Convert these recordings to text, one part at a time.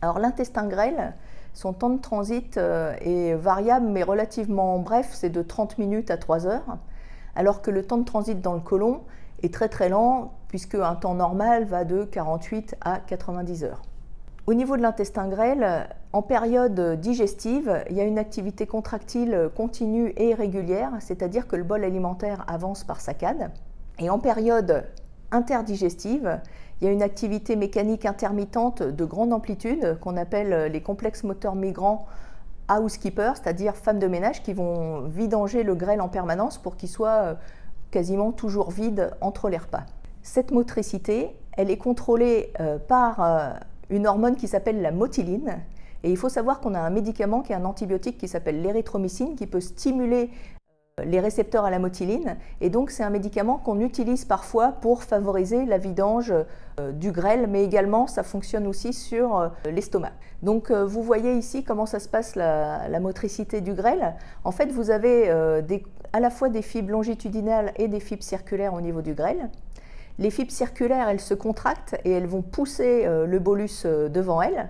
Alors l'intestin grêle, son temps de transit est variable mais relativement bref, c'est de 30 minutes à 3 heures, alors que le temps de transit dans le côlon est très très lent puisque un temps normal va de 48 à 90 heures. Au niveau de l'intestin grêle, en période digestive, il y a une activité contractile continue et régulière, c'est-à-dire que le bol alimentaire avance par saccades. Et en période interdigestive, il y a une activité mécanique intermittente de grande amplitude qu'on appelle les complexes moteurs migrants housekeepers, c'est-à-dire femmes de ménage qui vont vidanger le grêle en permanence pour qu'il soit quasiment toujours vide entre les repas. Cette motricité, elle est contrôlée par une hormone qui s'appelle la motiline. Et il faut savoir qu'on a un médicament qui est un antibiotique qui s'appelle l'érythromycine qui peut stimuler les récepteurs à la motiline. Et donc c'est un médicament qu'on utilise parfois pour favoriser la vidange du grêle, mais également ça fonctionne aussi sur l'estomac. Donc vous voyez ici comment ça se passe la motricité du grêle. En fait vous avez à la fois des fibres longitudinales et des fibres circulaires au niveau du grêle. Les fibres circulaires, elles se contractent et elles vont pousser le bolus devant elles.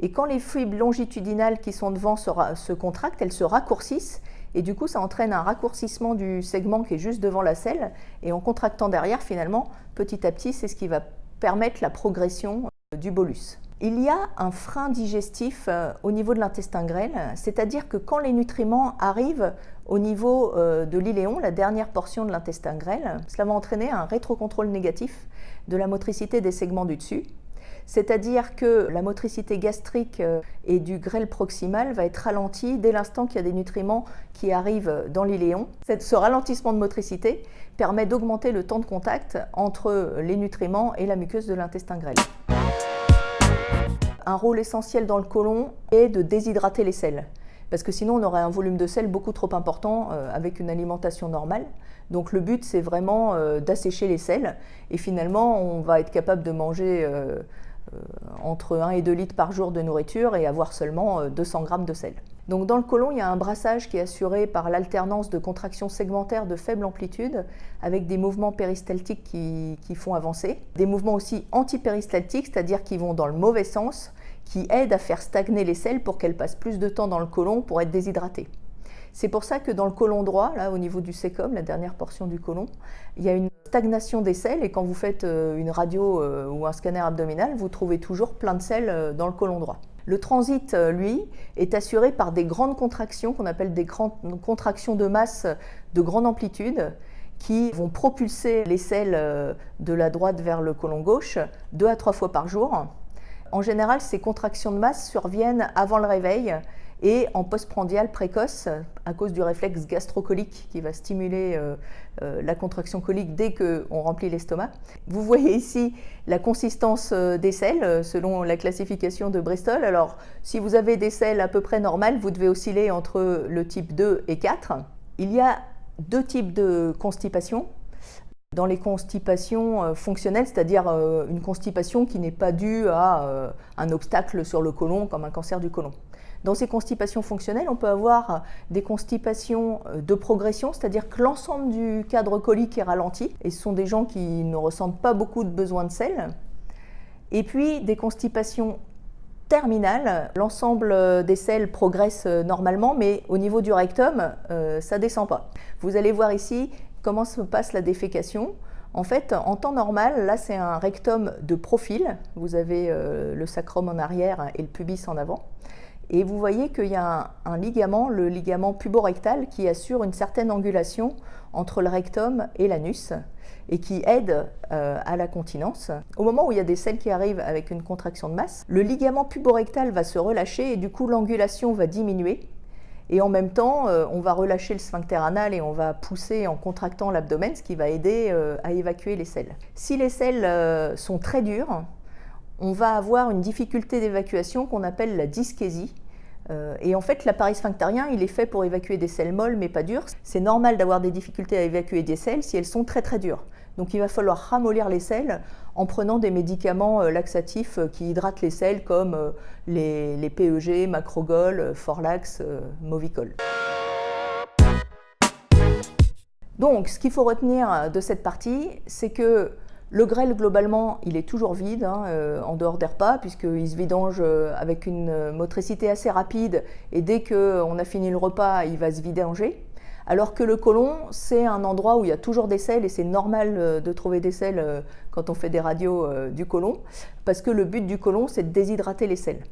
Et quand les fibres longitudinales qui sont devant se contractent, elles se raccourcissent. Et du coup, ça entraîne un raccourcissement du segment qui est juste devant la selle. Et en contractant derrière, finalement, petit à petit, c'est ce qui va permettre la progression du bolus. Il y a un frein digestif au niveau de l'intestin grêle, c'est-à-dire que quand les nutriments arrivent au niveau de l'iléon, la dernière portion de l'intestin grêle, cela va entraîner un rétrocontrôle négatif de la motricité des segments du dessus. C'est-à-dire que la motricité gastrique et du grêle proximal va être ralentie dès l'instant qu'il y a des nutriments qui arrivent dans l'iléon. Ce ralentissement de motricité permet d'augmenter le temps de contact entre les nutriments et la muqueuse de l'intestin grêle. Un rôle essentiel dans le côlon est de déshydrater les selles, parce que sinon on aurait un volume de sel beaucoup trop important avec une alimentation normale. Donc le but c'est vraiment d'assécher les selles et finalement on va être capable de manger entre 1 et 2 litres par jour de nourriture et avoir seulement 200 grammes de sel. Donc dans le côlon, il y a un brassage qui est assuré par l'alternance de contractions segmentaires de faible amplitude avec des mouvements péristaltiques qui font avancer. Des mouvements aussi antipéristaltiques, c'est-à-dire qui vont dans le mauvais sens, qui aident à faire stagner les selles pour qu'elles passent plus de temps dans le côlon pour être déshydratées. C'est pour ça que dans le côlon droit, là au niveau du cécum, la dernière portion du côlon, il y a une stagnation des selles et quand vous faites une radio ou un scanner abdominal, vous trouvez toujours plein de selles dans le côlon droit. Le transit, lui, est assuré par des grandes contractions qu'on appelle des grandes contractions de masse de grande amplitude qui vont propulser les selles de la droite vers le côlon gauche 2 à 3 fois par jour. En général, ces contractions de masse surviennent avant le réveil et en postprandial précoce à cause du réflexe gastrocolique qui va stimuler la contraction colique dès qu'on remplit l'estomac. Vous voyez ici la consistance des selles selon la classification de Bristol. Alors si vous avez des selles à peu près normales, vous devez osciller entre le type 2 et 4. Il y a 2 types de constipation. Dans les constipations fonctionnelles, c'est-à-dire une constipation qui n'est pas due à un obstacle sur le côlon comme un cancer du côlon. Dans ces constipations fonctionnelles, on peut avoir des constipations de progression, c'est-à-dire que l'ensemble du cadre colique est ralenti, et ce sont des gens qui ne ressentent pas beaucoup de besoin de sel. Et puis des constipations terminales, l'ensemble des selles progresse normalement, mais au niveau du rectum, ça ne descend pas. Vous allez voir ici comment se passe la défécation. En fait, en temps normal, là c'est un rectum de profil, vous avez le sacrum en arrière et le pubis en avant. Et vous voyez qu'il y a un ligament, le ligament puborectal, qui assure une certaine angulation entre le rectum et l'anus et qui aide à la continence. Au moment où il y a des selles qui arrivent avec une contraction de masse, le ligament puborectal va se relâcher et du coup l'angulation va diminuer. Et en même temps, on va relâcher le sphincter anal et on va pousser en contractant l'abdomen, ce qui va aider à évacuer les selles. Si les selles sont très dures, on va avoir une difficulté d'évacuation qu'on appelle la dyschésie. Et en fait, l'appareil sphinctérien, il est fait pour évacuer des selles molles mais pas dures. C'est normal d'avoir des difficultés à évacuer des selles si elles sont très très dures. Donc il va falloir ramollir les selles en prenant des médicaments laxatifs qui hydratent les selles comme les PEG, Macrogol, Forlax, Movicol. Donc ce qu'il faut retenir de cette partie, c'est que Le grêle, globalement, il est toujours vide, hein, en dehors des repas, puisqu'il se vidange avec une motricité assez rapide, et dès qu'on a fini le repas, il va se vidanger. Alors que le côlon, c'est un endroit où il y a toujours des selles, et c'est normal de trouver des selles quand on fait des radios du côlon, parce que le but du côlon, c'est de déshydrater les selles.